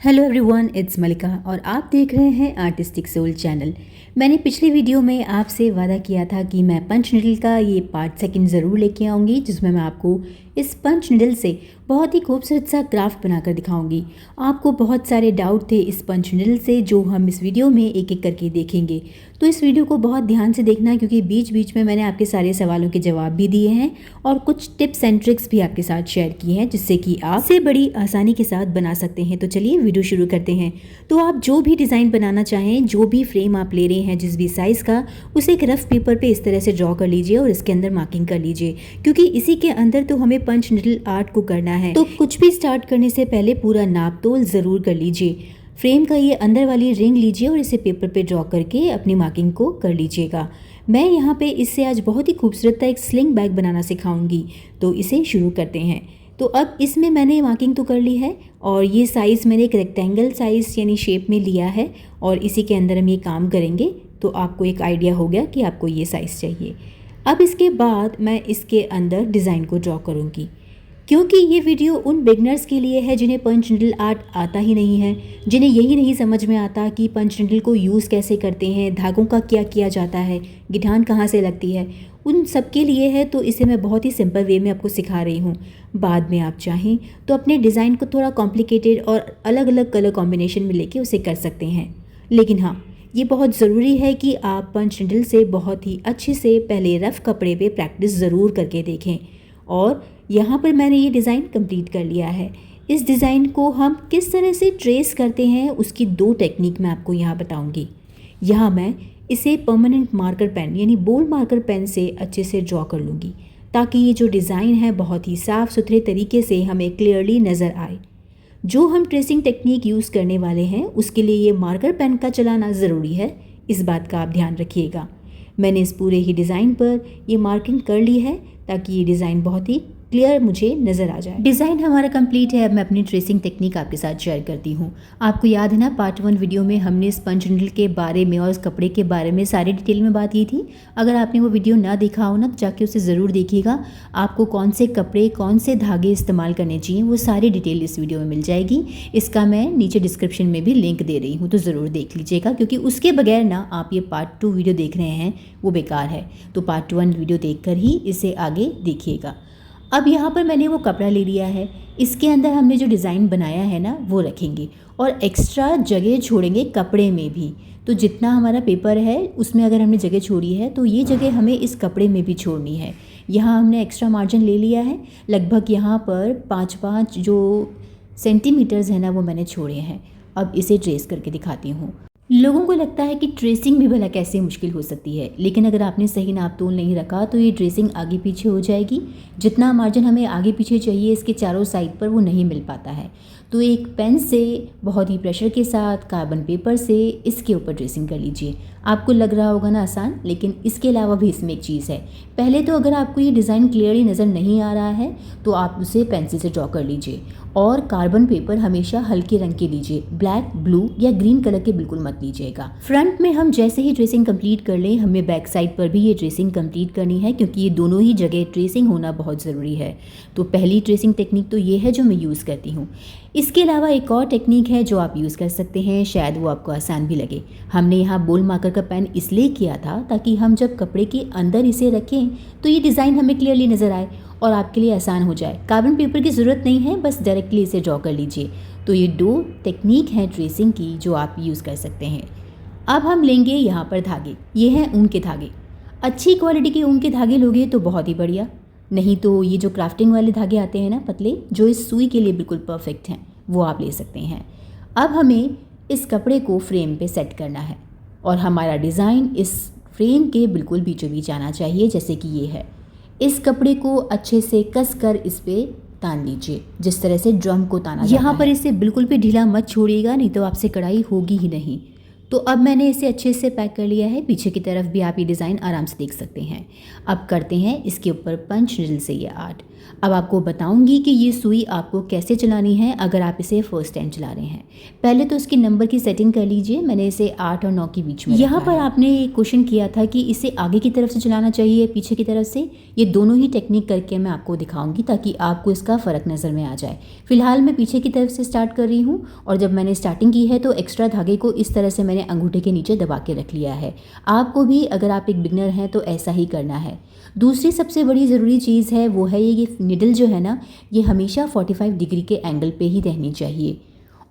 Hello everyone, it's मलिका और आप देख रहे हैं आर्टिस्टिक सोल चैनल। मैंने पिछली वीडियो में आपसे वादा किया था कि मैं पंच निडल का ये पार्ट सेकंड ज़रूर लेके आऊँगी, जिसमें मैं आपको इस पंच निडल से बहुत ही खूबसूरत सा क्राफ्ट बनाकर दिखाऊंगी। आपको बहुत सारे डाउट थे इस पंच निडल से, जो हम इस वीडियो में एक एक करके देखेंगे। तो इस वीडियो को बहुत ध्यान से देखना, क्योंकि बीच बीच में मैंने आपके सारे सवालों के जवाब भी दिए हैं और कुछ टिप्स एंड ट्रिक्स भी आपके साथ शेयर की हैं, जिससे कि आप इसे बड़ी आसानी के साथ बना सकते हैं। तो चलिए वीडियो शुरू करते हैं। तो आप जो भी डिज़ाइन बनाना चाहें, जो भी फ्रेम आप ले रहे हैं जिस भी साइज़ का, उसे एक रफ पेपर पे इस तरह से ड्रॉ कर लीजिए और इसके अंदर मार्किंग कर लीजिए, क्योंकि इसी के अंदर तो हमें पंच निडल आर्ट को करना है। तो कुछ भी स्टार्ट करने से पहले पूरा नाप तोल ज़रूर कर लीजिए। फ्रेम का ये अंदर वाली रिंग लीजिए और इसे पेपर पे ड्रॉ करके अपनी मार्किंग को कर लीजिएगा। मैं यहाँ पे इससे आज बहुत ही खूबसूरत एक स्लिंग बैग बनाना सिखाऊंगी, तो इसे शुरू करते हैं। तो अब इसमें मैंने मार्किंग तो कर ली है और ये साइज़ मैंने एक रेक्टेंगल साइज़ यानी शेप में लिया है और इसी के अंदर हम ये काम करेंगे। तो आपको एक आइडिया हो गया कि आपको ये साइज़ चाहिए। अब इसके बाद मैं इसके अंदर डिज़ाइन को ड्रॉ करूँगी, क्योंकि ये वीडियो उन बिगनर्स के लिए है जिन्हें पंच निडल आर्ट आता ही नहीं है, जिन्हें यही नहीं समझ में आता कि पंच निडल को यूज़ कैसे करते हैं, धागों का क्या किया जाता है, गिठान कहाँ से लगती है, उन सब के लिए है। तो इसे मैं बहुत ही सिंपल वे में आपको सिखा रही हूँ। बाद में आप चाहें तो अपने डिज़ाइन को थोड़ा कॉम्प्लिकेटेड और अलग अलग कलर कॉम्बिनेशन में लेके उसे कर सकते हैं। लेकिन हाँ, ये बहुत ज़रूरी है कि आप पंच निडल से बहुत ही अच्छे से पहले रफ़ कपड़े पे प्रैक्टिस ज़रूर करके देखें। और यहाँ पर मैंने ये डिज़ाइन कंप्लीट कर लिया है। इस डिज़ाइन को हम किस तरह से ट्रेस करते हैं, उसकी दो टेक्निक मैं आपको यहाँ बताऊँगी। यहाँ मैं इसे परमानेंट मार्कर पेन यानी बोल्ड मार्कर पेन से अच्छे से ड्रॉ कर लूँगी, ताकि ये जो डिज़ाइन है बहुत ही साफ़ सुथरे तरीके से हमें क्लियरली नज़र आए। जो हम ट्रेसिंग टेक्निक यूज़ करने वाले हैं उसके लिए ये मार्कर पेन का चलाना ज़रूरी है, इस बात का आप ध्यान रखिएगा। मैंने इस पूरे ही डिज़ाइन पर ये मार्किंग कर ली है ताकि ये डिज़ाइन बहुत ही क्लियर मुझे नज़र आ जाए। डिज़ाइन हमारा कंप्लीट है। अब मैं अपनी ट्रेसिंग टेक्निक आपके साथ शेयर करती हूँ। आपको याद है ना, पार्ट 1 वीडियो में हमने इस पंच निडल के बारे में और इस कपड़े के बारे में सारी डिटेल में बात की थी। अगर आपने वो वीडियो ना देखा हो ना, तो जाके उसे ज़रूर देखिएगा। आपको कौन से कपड़े, कौन से धागे इस्तेमाल करने चाहिए, वो सारी डिटेल इस वीडियो में मिल जाएगी। इसका मैं नीचे डिस्क्रिप्शन में भी लिंक दे रही हूँ, तो ज़रूर देख लीजिएगा, क्योंकि उसके बगैर ना आप ये पार्ट 2 वीडियो देख रहे हैं वो बेकार है। तो पार्ट 1 वीडियो देखकर ही इसे आगे देखिएगा। अब यहाँ पर मैंने वो कपड़ा ले लिया है, इसके अंदर हमने जो डिज़ाइन बनाया है ना वो रखेंगे और एक्स्ट्रा जगह छोड़ेंगे कपड़े में भी। तो जितना हमारा पेपर है उसमें अगर हमने जगह छोड़ी है तो ये जगह हमें इस कपड़े में भी छोड़नी है। यहाँ हमने एक्स्ट्रा मार्जिन ले लिया है, लगभग यहाँ पर 5-5 जो सेंटीमीटर्स है ना वो मैंने छोड़े हैं। अब इसे ट्रेस करके दिखाती हूँ। लोगों को लगता है कि ट्रेसिंग भी भला कैसे मुश्किल हो सकती है, लेकिन अगर आपने सही नाप तोल नहीं रखा तो ये ट्रेसिंग आगे पीछे हो जाएगी। जितना मार्जिन हमें आगे पीछे चाहिए इसके चारों साइड पर वो नहीं मिल पाता है। तो एक पेन से बहुत ही प्रेशर के साथ कार्बन पेपर से इसके ऊपर ट्रेसिंग कर लीजिए। आपको लग रहा होगा ना आसान, लेकिन इसके अलावा भी इसमें एक चीज़ है। पहले तो अगर आपको ये डिज़ाइन क्लियरली नज़र नहीं आ रहा है तो आप उसे पेंसिल से ड्रॉ कर लीजिए और कार्बन पेपर हमेशा हल्के रंग के लीजिए, ब्लैक, ब्लू या ग्रीन कलर के बिल्कुल मत लीजिएगा। फ्रंट में हम जैसे ही ट्रेसिंग कंप्लीट कर लें, हमें बैक साइड पर भी ये ट्रेसिंग कंप्लीट करनी है, क्योंकि ये दोनों ही जगह ट्रेसिंग होना बहुत ज़रूरी है। तो पहली ट्रेसिंग टेक्निक तो ये है जो मैं यूज़ करती हूँ। इसके अलावा एक और टेक्निक है जो आप यूज़ कर सकते हैं, शायद वो आपको आसान भी लगे। हमने यहाँ बोल्ड मार्कर का पेन इसलिए किया था ताकि हम जब कपड़े के अंदर इसे रखें तो ये डिज़ाइन हमें क्लियरली नज़र आए और आपके लिए आसान हो जाए। कार्बन पेपर की ज़रूरत नहीं है, बस डायरेक्टली इसे ड्रॉ कर लीजिए। तो ये 2 टेक्निक हैं ट्रेसिंग की जो आप यूज़ कर सकते हैं। अब हम लेंगे यहाँ पर धागे, ये हैं ऊन के धागे। अच्छी क्वालिटी के ऊन के धागे लोगे तो बहुत ही बढ़िया, नहीं तो ये जो क्राफ्टिंग वाले धागे आते हैं ना पतले, जो इस सुई के लिए बिल्कुल परफेक्ट हैं, वो आप ले सकते हैं। अब हमें इस कपड़े को फ्रेम पे सेट करना है और हमारा डिज़ाइन इस फ्रेम के बिल्कुल बीचों बीच आना चाहिए, जैसे कि ये है। इस कपड़े को अच्छे से कस कर इस पे तान लीजिए, जिस तरह से ड्रम को ताना जाता है। यहाँ पर इसे बिल्कुल भी ढीला मत छोड़िएगा, नहीं तो आपसे कढ़ाई होगी ही नहीं। तो अब मैंने इसे अच्छे से पैक कर लिया है। पीछे की तरफ भी आप ये डिज़ाइन आराम से देख सकते हैं। अब करते हैं इसके ऊपर पंच निडल से ये आर्ट। अब आपको बताऊंगी कि ये सुई आपको कैसे चलानी है अगर आप इसे फर्स्ट टाइम चला रहे हैं। पहले तो इसके नंबर की सेटिंग कर लीजिए। मैंने इसे 8 और 9 के बीच में यहाँ पर आपने क्वेश्चन किया था कि इसे आगे की तरफ से चलाना चाहिए पीछे की तरफ से। ये दोनों ही टेक्निक करके मैं आपको दिखाऊंगी ताकि आपको इसका फ़र्क नज़र में आ जाए। फिलहाल मैं पीछे की तरफ से स्टार्ट कर रही हूँ और जब मैंने स्टार्टिंग की है तो एक्स्ट्रा धागे को इस तरह से मैंने अंगूठे के नीचे दबा के रख लिया है। आपको भी अगर आप एक बिगनर हैं तो ऐसा ही करना है। दूसरी सबसे बड़ी ज़रूरी चीज़ है वो है ये निडल जो है ना, ये हमेशा 45 डिग्री के एंगल पे ही रहनी चाहिए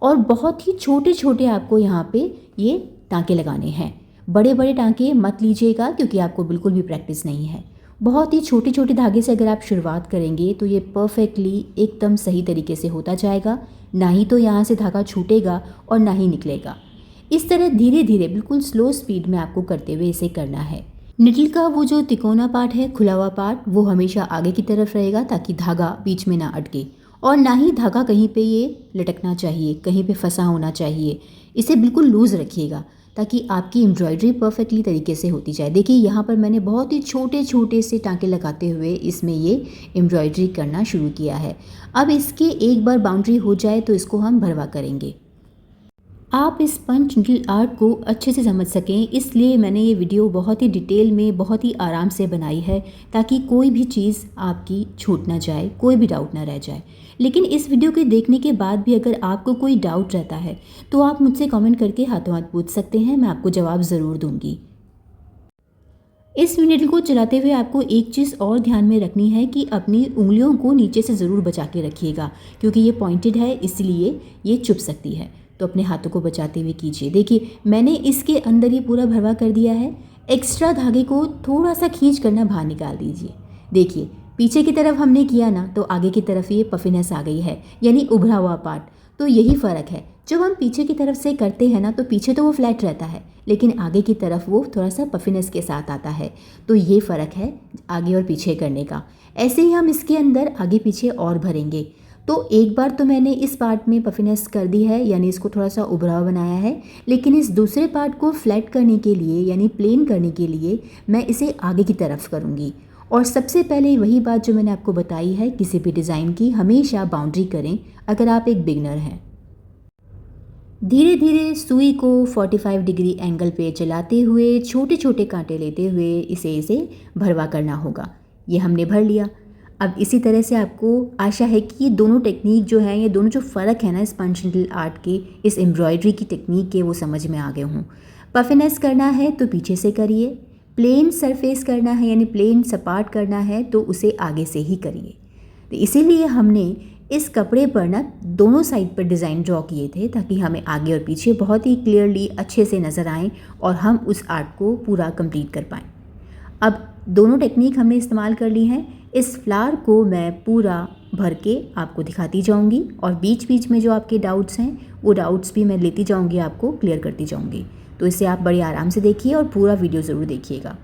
और बहुत ही छोटे छोटे आपको यहाँ पे ये टाँके लगाने हैं। बड़े बड़े टाँके मत लीजिएगा क्योंकि आपको बिल्कुल भी प्रैक्टिस नहीं है। बहुत ही छोटे छोटे धागे से अगर आप शुरुआत करेंगे तो ये परफेक्टली एकदम सही तरीके से होता जाएगा। ना ही तो यहाँ से धागा छूटेगा और ना ही निकलेगा। इस तरह धीरे धीरे बिल्कुल स्लो स्पीड में आपको करते हुए इसे करना है। निडल का वो जो तिकोना पार्ट है, खुला हुआ पार्ट, वो हमेशा आगे की तरफ रहेगा ताकि धागा बीच में ना अटके और ना ही धागा कहीं पे ये लटकना चाहिए, कहीं पे फंसा होना चाहिए। इसे बिल्कुल लूज़ रखिएगा ताकि आपकी एम्ब्रॉयडरी परफेक्टली तरीके से होती जाए। देखिए यहाँ पर मैंने बहुत ही छोटे छोटे से टाँके लगाते हुए इसमें ये एम्ब्रॉयडरी करना शुरू किया है। अब इसके एक बार बाउंड्री हो जाए तो इसको हम भरवा करेंगे। आप इस पंच निडल आर्ट को अच्छे से समझ सकें इसलिए मैंने ये वीडियो बहुत ही डिटेल में बहुत ही आराम से बनाई है ताकि कोई भी चीज़ आपकी छूट ना जाए, कोई भी डाउट ना रह जाए। लेकिन इस वीडियो के देखने के बाद भी अगर आपको कोई डाउट रहता है तो आप मुझसे कमेंट करके हाथों हाथ पूछ सकते हैं, मैं आपको जवाब ज़रूर दूँगी। इस निडल को चलाते हुए आपको एक चीज़ और ध्यान में रखनी है कि अपनी उंगलियों को नीचे से ज़रूर बचा के रखिएगा क्योंकि ये पॉइंटेड है इसलिए ये चुभ सकती है, तो अपने हाथों को बचाते हुए कीजिए। देखिए मैंने इसके अंदर ये पूरा भरवा कर दिया है। एक्स्ट्रा धागे को थोड़ा सा खींच करना बाहर निकाल दीजिए। देखिए पीछे की तरफ हमने किया ना तो आगे की तरफ ये पफिनेस आ गई है, यानी उभरा हुआ पार्ट। तो यही फ़र्क है, जब हम पीछे की तरफ से करते हैं ना तो पीछे तो वो फ्लैट रहता है लेकिन आगे की तरफ वो थोड़ा सा पफिनेस के साथ आता है। तो ये फ़र्क है आगे और पीछे करने का। ऐसे ही हम इसके अंदर आगे पीछे और भरेंगे। तो एक बार तो मैंने इस पार्ट में पफिनेस कर दी है, यानी इसको थोड़ा सा उभरा बनाया है, लेकिन इस दूसरे पार्ट को फ्लैट करने के लिए यानी प्लेन करने के लिए मैं इसे आगे की तरफ करूँगी। और सबसे पहले वही बात जो मैंने आपको बताई है, किसी भी डिज़ाइन की हमेशा बाउंड्री करें अगर आप एक बिगनर हैं। धीरे धीरे सुई को 45 डिग्री एंगल पे चलाते हुए छोटे छोटे कांटे लेते हुए इसे भरवा करना होगा। ये हमने भर लिया। अब इसी तरह से आपको आशा है कि ये दोनों टेक्निक जो है, ये दोनों जो फ़र्क है ना इस पंच निडल आर्ट के, इस एम्ब्रॉयडरी की टेक्निक के, वो समझ में आ गए हों। पफिनेस करना है तो पीछे से करिए, प्लेन सरफेस करना है यानी प्लेन सपाट करना है तो उसे आगे से ही करिए। तो इसीलिए हमने इस कपड़े पर ना दोनों साइड पर डिज़ाइन ड्रॉ किए थे ताकि हमें आगे और पीछे बहुत ही क्लियरली अच्छे से नज़र आएँ और हम उस आर्ट को पूरा कंप्लीट कर पाएँ। अब दोनों टेक्निक हमने इस्तेमाल कर ली हैं। इस फ्लावर को मैं पूरा भर के आपको दिखाती जाऊंगी और बीच बीच में जो आपके डाउट्स हैं वो डाउट्स भी मैं लेती जाऊंगी, आपको क्लियर करती जाऊंगी। तो इसे आप बड़े आराम से देखिए और पूरा वीडियो ज़रूर देखिएगा।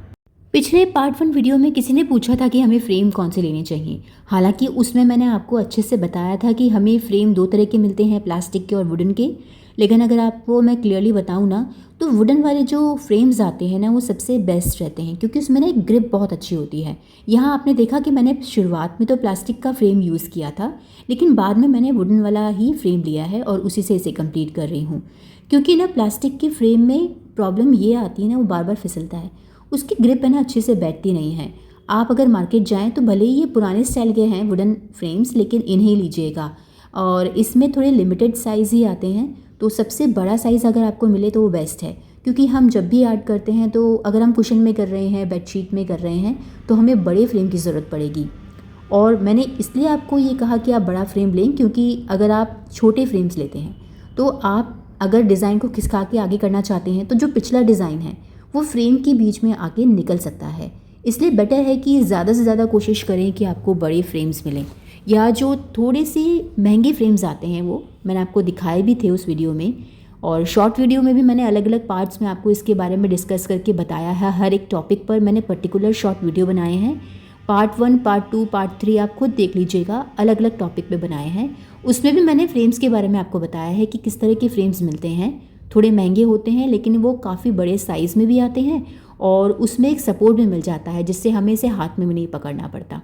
पिछले पार्ट 1 वीडियो में किसी ने पूछा था कि हमें फ्रेम कौन से लेने चाहिए। हालांकि उसमें मैंने आपको अच्छे से बताया था कि हमें फ्रेम 2 तरह के मिलते हैं, प्लास्टिक के और वुडन के। लेकिन अगर आपको मैं क्लियरली बताऊं ना तो वुडन वाले जो फ्रेम्स आते हैं ना वो सबसे बेस्ट रहते हैं क्योंकि उसमें ना एक ग्रिप बहुत अच्छी होती है। यहाँ आपने देखा कि मैंने शुरुआत में तो प्लास्टिक का फ्रेम यूज़ किया था लेकिन बाद में मैंने वुडन वाला ही फ्रेम लिया है और उसी से इसे कंप्लीट कर रही हूँ। क्योंकि ना प्लास्टिक के फ्रेम में प्रॉब्लम ये आती है ना, वो बार बार फिसलता है, उसकी ग्रिप है ना अच्छे से बैठती नहीं है। आप अगर मार्केट जाएँ तो भले ही ये पुराने स्टाइल के हैं वुडन फ्रेम्स, लेकिन इन्हें लीजिएगा। और इसमें थोड़े लिमिटेड साइज़ ही आते हैं, तो सबसे बड़ा साइज़ अगर आपको मिले तो वो बेस्ट है क्योंकि हम जब भी आर्ट करते हैं तो अगर हम कुशन में कर रहे हैं, बेडशीट में कर रहे हैं तो हमें बड़े फ्रेम की ज़रूरत पड़ेगी। और मैंने इसलिए आपको ये कहा कि आप बड़ा फ्रेम लें क्योंकि अगर आप छोटे फ्रेम्स लेते हैं तो आप अगर डिज़ाइन को खिसका के आगे करना चाहते हैं तो जो पिछला डिज़ाइन है वो फ्रेम के बीच में आके निकल सकता है। इसलिए बेटर है कि ज़्यादा से ज़्यादा कोशिश करें कि आपको बड़े फ्रेम्स मिलें, या जो थोड़े से महंगे फ्रेम्स आते हैं वो मैंने आपको दिखाए भी थे उस वीडियो में। और शॉर्ट वीडियो में भी मैंने अलग अलग पार्ट्स में आपको इसके बारे में डिस्कस करके बताया है। हर एक टॉपिक पर मैंने पर्टिकुलर शॉर्ट वीडियो बनाए हैं। पार्ट 1, पार्ट 2, पार्ट 3 आप खुद देख लीजिएगा, अलग अलग टॉपिक पे बनाए हैं। उसमें भी मैंने फ्रेम्स के बारे में आपको बताया है कि किस तरह के फ्रेम्स मिलते हैं। थोड़े महंगे होते हैं लेकिन वो काफ़ी बड़े साइज़ में भी आते हैं और उसमें एक सपोर्ट भी मिल जाता है जिससे हमें इसे हाथ में भी नहीं पकड़ना पड़ता।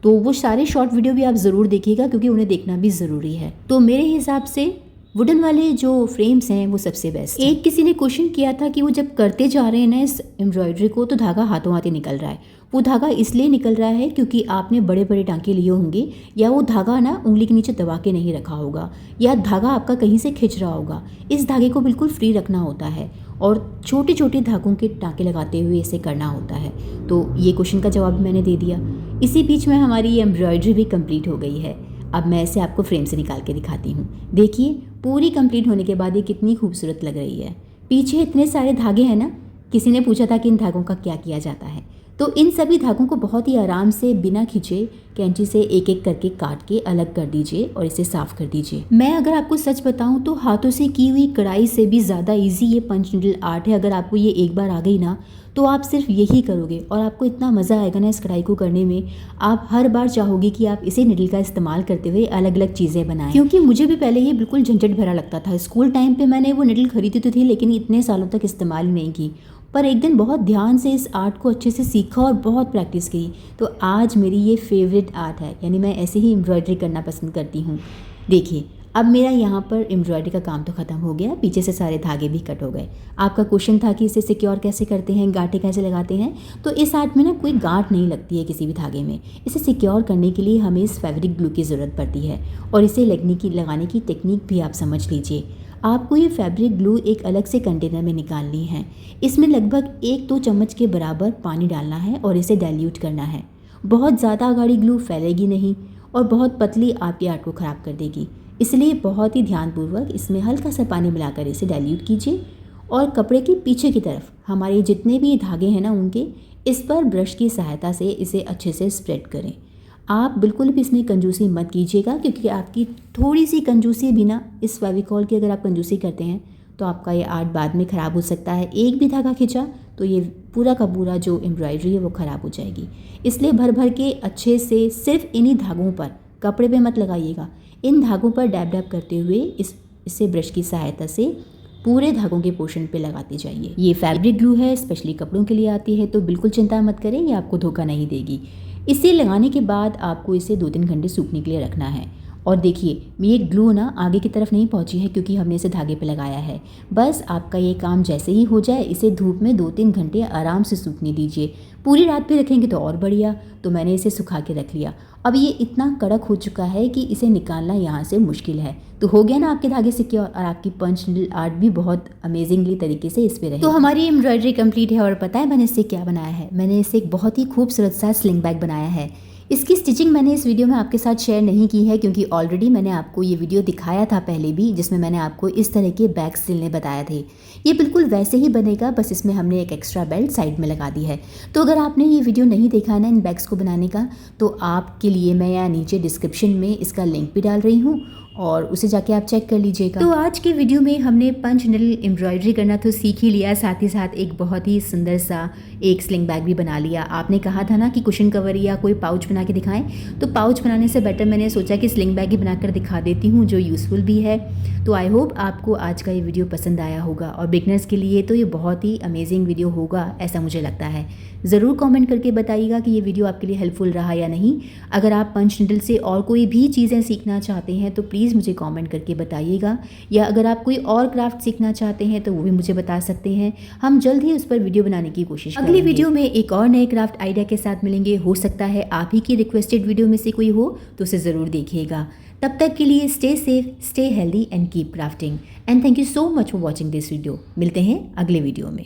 तो वो सारे शॉर्ट वीडियो भी आप ज़रूर देखिएगा क्योंकि उन्हें देखना भी ज़रूरी है। तो मेरे हिसाब से वुडन वाले जो फ्रेम्स हैं वो सबसे बेस्ट। एक किसी ने क्वेश्चन किया था कि वो जब करते जा रहे हैं ना इस एम्ब्रॉयडरी को तो धागा हाथों हाथ ही निकल रहा है। वो धागा इसलिए निकल रहा है क्योंकि आपने बड़े बड़े टांके लिए होंगे या वो धागा ना उंगली के नीचे दबा के नहीं रखा होगा या धागा आपका कहीं से खिंच रहा होगा। इस धागे को बिल्कुल फ्री रखना होता है और छोटे छोटे धागों के टांके लगाते हुए इसे करना होता है। तो ये क्वेश्चन का जवाब मैंने दे दिया। इसी बीच में हमारी ये एम्ब्रॉयडरी भी कंप्लीट हो गई है। अब मैं इसे आपको फ्रेम से निकाल के दिखाती हूँ। देखिए पूरी कंप्लीट होने के बाद ये कितनी खूबसूरत लग रही है। पीछे इतने सारे धागे हैं ना। किसी ने पूछा था कि इन धागों का क्या किया जाता है, तो इन सभी धागों को बहुत ही आराम से बिना खींचे कैंची से एक एक करके काट के अलग कर दीजिए और इसे साफ कर दीजिए। मैं अगर आपको सच बताऊं तो हाथों से की हुई कढ़ाई से भी ज़्यादा इजी ये पंच नीडल आर्ट है। अगर आपको ये एक बार आ गई ना तो आप सिर्फ यही करोगे और आपको इतना मज़ा आएगा ना इस कढ़ाई को करने में। आप हर बार चाहोगे कि आप इसी नीडल का इस्तेमाल करते हुए अलग अलग चीज़ें बनाएं। क्योंकि मुझे भी पहले ये बिल्कुल झंझट भरा लगता था। स्कूल टाइम पे मैंने वो नीडल खरीदी तो थी लेकिन इतने सालों तक इस्तेमाल नहीं की। पर एक दिन बहुत ध्यान से इस आर्ट को अच्छे से सीखा और बहुत प्रैक्टिस की तो आज मेरी ये फेवरेट आर्ट है। यानी मैं ऐसे ही एम्ब्रॉयडरी करना पसंद करती हूँ। देखिए अब मेरा यहाँ पर एम्ब्रॉयडरी का काम तो ख़त्म हो गया, पीछे से सारे धागे भी कट हो गए। आपका क्वेश्चन था कि इसे सिक्योर कैसे करते हैं, गांठें कैसे लगाते हैं। तो इस आर्ट में ना कोई गांठ नहीं लगती है किसी भी धागे में। इसे सिक्योर करने के लिए हमें इस फैब्रिक ग्लू की ज़रूरत पड़ती है और इसे लगाने की टेक्निक भी आप समझ लीजिए। आपको ये फैब्रिक ग्लू एक अलग से कंटेनर में निकालनी है। इसमें लगभग 1-2 चम्मच के बराबर पानी डालना है और इसे डाइल्यूट करना है। बहुत ज़्यादा गाढ़ी ग्लू फैलेगी नहीं और बहुत पतली आपके आर्ट को ख़राब कर देगी। इसलिए बहुत ही ध्यानपूर्वक इसमें हल्का सा पानी मिलाकर इसे डाइल्यूट कीजिए और कपड़े के पीछे की तरफ हमारे जितने भी धागे हैं ना उनके इस पर ब्रश की सहायता से इसे अच्छे से स्प्रेड करें। आप बिल्कुल भी इसमें कंजूसी मत कीजिएगा क्योंकि आपकी थोड़ी सी कंजूसी भी ना इस फेविकॉल की अगर आप कंजूसी करते हैं तो आपका ये आर्ट बाद में ख़राब हो सकता है। एक भी धागा खिंचा तो ये पूरा का पूरा जो एम्ब्रॉयडरी है वो ख़राब हो जाएगी। इसलिए भर भर के अच्छे से सिर्फ इन्हीं धागों पर, कपड़े पे मत लगाइएगा, इन धागों पर डैब डैब करते हुए इसे ब्रश की सहायता से पूरे धागों के पोर्शन पे लगाते जाइए। ये फैब्रिक ग्लू है, स्पेशली कपड़ों के लिए आती है, तो बिल्कुल चिंता मत करें, ये आपको धोखा नहीं देगी। इसे लगाने के बाद आपको इसे 2-3 घंटे सूखने के लिए रखना है। और देखिए ये ग्लू ना आगे की तरफ नहीं पहुंची है क्योंकि हमने इसे धागे पे लगाया है। बस आपका ये काम जैसे ही हो जाए इसे धूप में 2-3 घंटे आराम से सूखने दीजिए। पूरी रात पे रखेंगे तो और बढ़िया। तो मैंने इसे सुखा के रख लिया। अब ये इतना कड़क हो चुका है कि इसे निकालना यहाँ से मुश्किल है। तो हो गया ना आपके धागे सिक्योर और आपकी पंच नीडल आर्ट भी बहुत अमेजिंगली तरीके से इस पे रही। तो हमारी एम्ब्रॉयडरी कंप्लीट है और पता है मैंने इससे क्या बनाया है? मैंने इससे एक बहुत ही खूबसूरत सा स्लिंग बैग बनाया है। इसकी स्टिचिंग मैंने इस वीडियो में आपके साथ शेयर नहीं की है क्योंकि ऑलरेडी मैंने आपको ये वीडियो दिखाया था पहले भी, जिसमें मैंने आपको इस तरह के बैग सिलने बताया थे। ये बिल्कुल वैसे ही बनेगा, बस इसमें हमने एक एक्स्ट्रा बेल्ट साइड में लगा दी है। तो अगर आपने ये वीडियो नहीं देखा है ना इन बैग्स को बनाने का, तो आपके लिए मैं यहाँ नीचे डिस्क्रिप्शन में इसका लिंक भी डाल रही हूँ और उसे जाके आप चेक कर लीजिएगा। तो आज के वीडियो में हमने पंच नीडल एम्ब्रॉयडरी करना तो सीख ही लिया, साथ ही साथ एक बहुत ही सुंदर सा एक स्लिंग बैग भी बना लिया। आपने कहा था ना कि कुशन कवर या कोई पाउच बना के दिखाएं, तो पाउच बनाने से बेटर मैंने सोचा कि स्लिंग बैग ही बनाकर दिखा देती हूँ जो यूज़फुल भी है। तो आई होप आपको आज का ये वीडियो पसंद आया होगा और बिगनर्स के लिए तो ये बहुत ही अमेजिंग वीडियो होगा ऐसा मुझे लगता है। ज़रूर कमेंट करके बताइएगा कि ये वीडियो आपके लिए हेल्पफुल रहा या नहीं। अगर आप पंच नीडल से और कोई भी चीज़ें सीखना चाहते हैं तो प्लीज़ मुझे कमेंट करके बताइएगा, या अगर आप कोई और क्राफ्ट सीखना चाहते हैं तो वो भी मुझे बता सकते हैं। हम जल्द ही उस पर वीडियो बनाने की कोशिश करेंगे। अगली वीडियो में एक और नए क्राफ्ट आइडिया के साथ मिलेंगे। हो सकता है आप ही की रिक्वेस्टेड वीडियो में से कोई हो तो उसे ज़रूर देखिएगा। तब तक के लिए stay safe, stay healthy and keep crafting. And thank you so much for watching this video. मिलते हैं अगले वीडियो में।